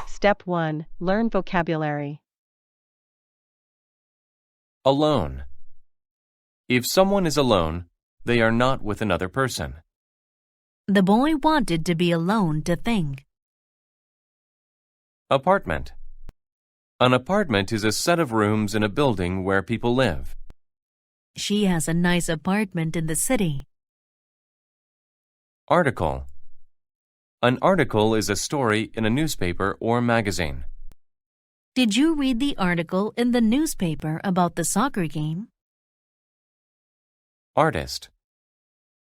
Step 1. Learn vocabulary. Alone. If someone is alone, they are not with another person. The boy wanted to be alone to think. Apartment. An apartment is a set of rooms in a building where people live. She has a nice apartment in the city. Article. An article is a story in a newspaper or magazine. Did you read the article in the newspaper about the soccer game? Artist.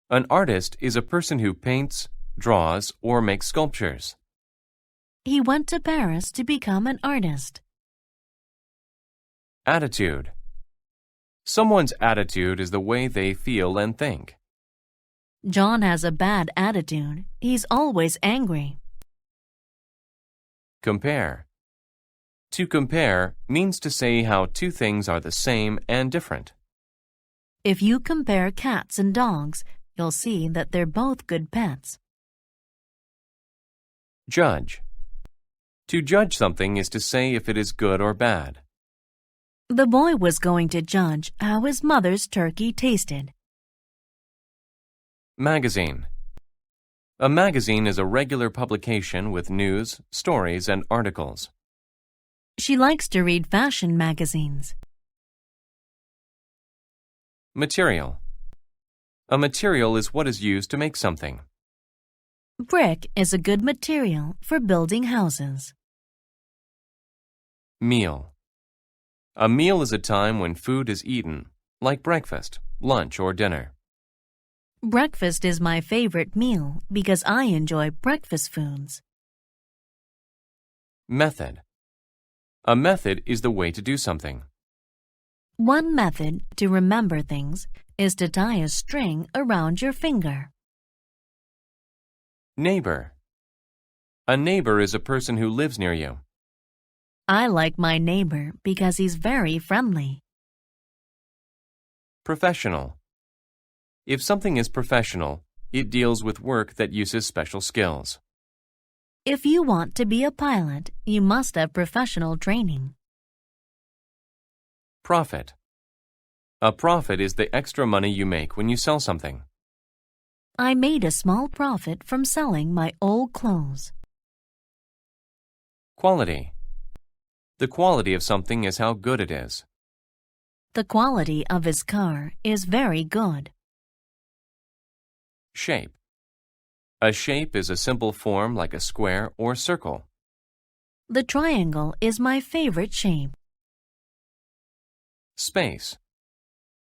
An artist is a person who paints, draws, or makes sculptures. He went to Paris to become an artist. Attitude. Someone's attitude is the way they feel and think. John has a bad attitude. He's always angry. Compare. To compare means to say how two things are the same and different. If you compare cats and dogs, you'll see that they're both good pets. Judge. To judge something is to say if it is good or bad. The boy was going to judge how his mother's turkey tasted. Magazine. A magazine is a regular publication with news, stories, and articles. She likes to read fashion magazines. Material. A material is what is used to make something. Brick is a good material for building houses. Meal. A meal is a time when food is eaten, like breakfast, lunch, or dinner. Breakfast is my favorite meal because I enjoy breakfast foods. Method. A method is the way to do something. One method to remember things is to tie a string around your finger. Neighbor. A neighbor is a person who lives near you. I like my neighbor because he's very friendly. Professional. If something is professional, it deals with work that uses special skills. If you want to be a pilot, you must have professional training. Profit. A profit is the extra money you make when you sell something. I made a small profit from selling my old clothes. Quality. The quality of something is how good it is. The quality of his car is very good. Shape. A shape is a simple form like a square or circle. The triangle is my favorite shape. Space.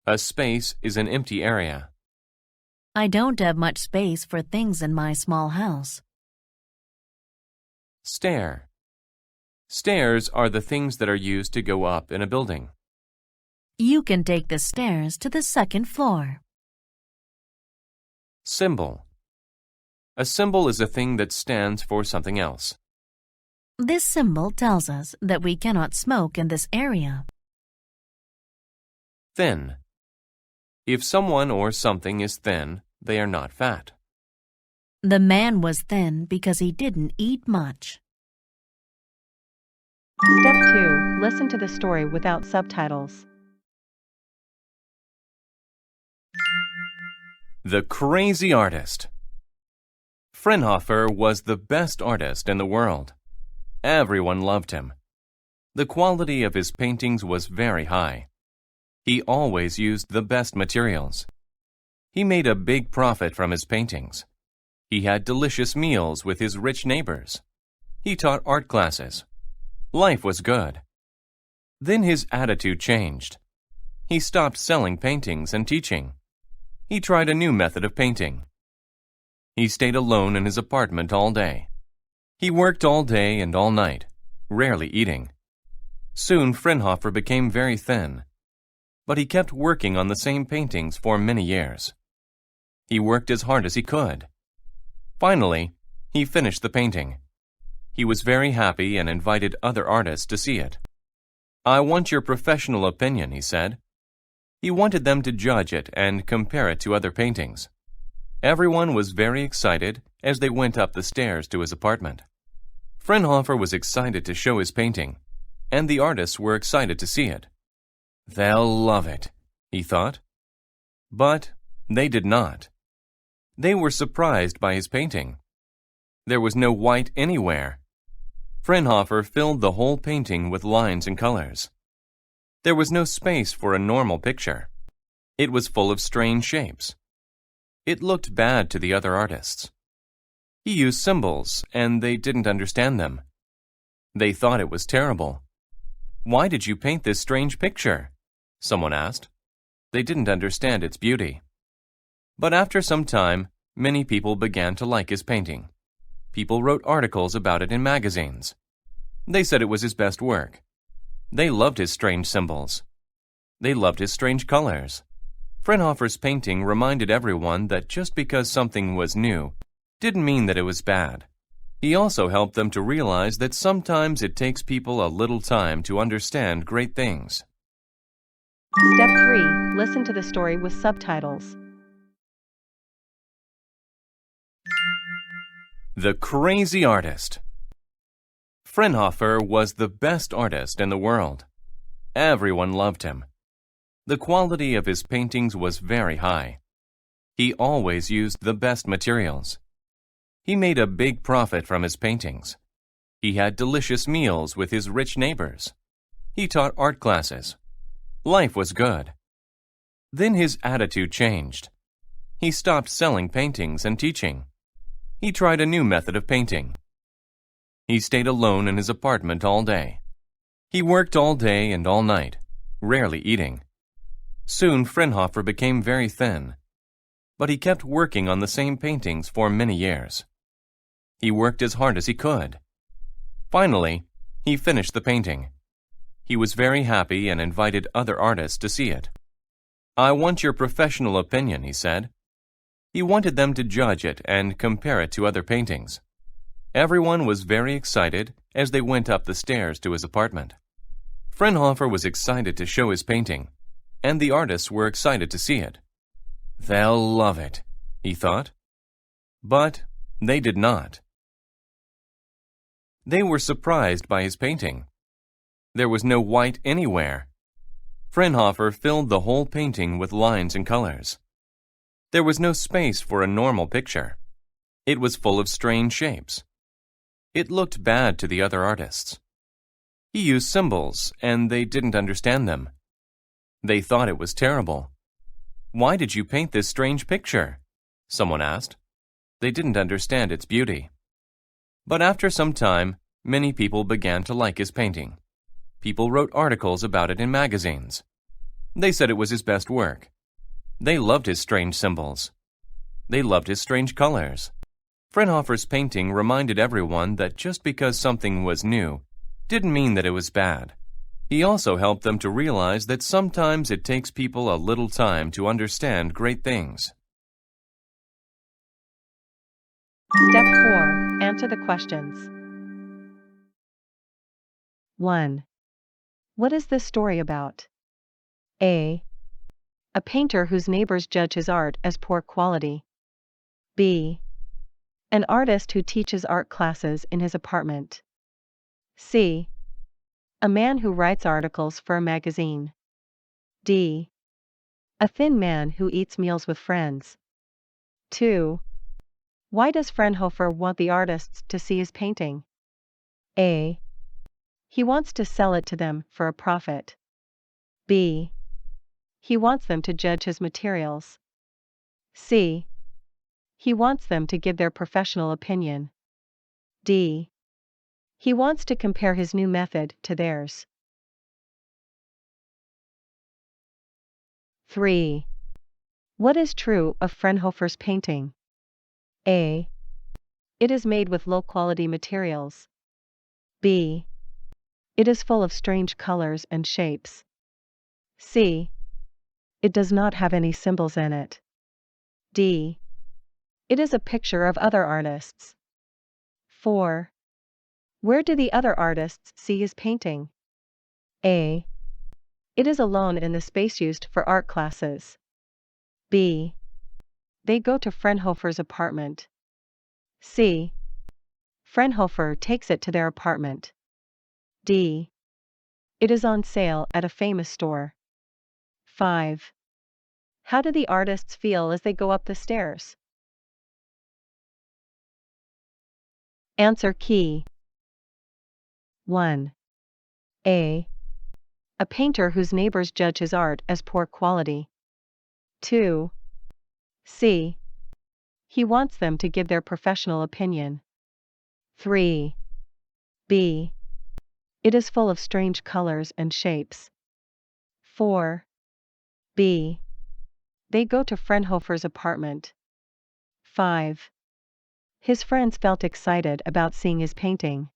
A space is an empty area. I don't have much space for things in my small house. Stair. Stairs are the things that are used to go up in a building. You can take the stairs to the second floor. Symbol. A symbol is a thing that stands for something else. This symbol tells us that we cannot smoke in this area. Thin. If someone or something is thin, they are not fat. The man was thin because he didn't eat much. Step 2. Listen to the story without subtitles. The Crazy Artist. Fraunhofer was the best artist in the world. Everyone loved him. The quality of his paintings was very high. He always used the best materials. He made a big profit from his paintings. He had delicious meals with his rich neighbors. He taught art classes. Life was good. Then his attitude changed. He stopped selling paintings and teaching. He tried a new method of painting. He stayed alone in his apartment all day. He worked all day and all night, rarely eating. Soon Fraunhofer became very thin, but he kept working on the same paintings for many years. He worked as hard as he could. Finally, he finished the painting. He was very happy and invited other artists to see it. "I want your professional opinion," he said. He wanted them to judge it and compare it to other paintings. Everyone was very excited as they went up the stairs to his apartment. Fraunhofer was excited to show his painting, and the artists were excited to see it. They'll love it, he thought. But they did not. They were surprised by his painting. There was no white anywhere. Fraunhofer filled the whole painting with lines and colors. There was no space for a normal picture. It was full of strange shapes. It looked bad to the other artists. He used symbols, and they didn't understand them. They thought it was terrible. Why did you paint this strange picture? Someone asked. They didn't understand its beauty. But after some time, many people began to like his painting. People wrote articles about it in magazines. They said it was his best work. They loved his strange symbols. They loved his strange colors. Fraunhofer's painting reminded everyone that just because something was new didn't mean that it was bad. He also helped them to realize that sometimes it takes people a little time to understand great things. Step 3. Listen to the story with subtitles. The Crazy Artist. Fraunhofer was the best artist in the world. Everyone loved him. The quality of his paintings was very high. He always used the best materials. He made a big profit from his paintings. He had delicious meals with his rich neighbors. He taught art classes. Life was good. Then his attitude changed. He stopped selling paintings and teaching. He tried a new method of painting. He stayed alone in his apartment all day. He worked all day and all night, rarely eating. Soon Fraunhofer became very thin, but he kept working on the same paintings for many years. He worked as hard as he could. Finally, he finished the painting. He was very happy and invited other artists to see it. "I want your professional opinion," he said. He wanted them to judge it and compare it to other paintings. Everyone was very excited as they went up the stairs to his apartment. Fraunhofer was excited to show his painting, and the artists were excited to see it. They'll love it, he thought. But they did not. They were surprised by his painting. There was no white anywhere. Fraunhofer filled the whole painting with lines and colors. There was no space for a normal picture. It was full of strange shapes. It looked bad to the other artists. He used symbols, and they didn't understand them. They thought it was terrible. Why did you paint this strange picture? Someone asked. They didn't understand its beauty. But after some time, many people began to like his painting. People wrote articles about it in magazines. They said it was his best work. They loved his strange symbols. They loved his strange colors. Fraunhofer's painting reminded everyone that just because something was new didn't mean that it was bad. He also helped them to realize that sometimes it takes people a little time to understand great things. Step 4. Answer the questions. 1. What is this story about? A. A painter whose neighbors judge his art as poor quality. B. An artist who teaches art classes in his apartment. C. A man who writes articles for a magazine. D. A thin man who eats meals with friends. 2. Why does Fraunhofer want the artists to see his painting? A. He wants to sell it to them for a profit. B. He wants them to judge his materials. C. He wants them to give their professional opinion. D. He wants to compare his new method to theirs. 3. What is true of Fraunhofer's painting? A. It is made with low-quality materials. B. It is full of strange colors and shapes. C. It does not have any symbols in it. D. It is a picture of other artists. 4. Where do the other artists see his painting? A. It is alone in the space used for art classes. B. They go to Fraunhofer's apartment. C. Fraunhofer takes it to their apartment. D. It is on sale at a famous store. 5. How do the artists feel as they go up the stairs? Answer key. 1. A. A painter whose neighbors judge his art as poor quality. 2. C. He wants them to give their professional opinion. 3. B. It is full of strange colors and shapes. 4. B. They go to Fraunhofer's apartment. 5. His friends felt excited about seeing his painting.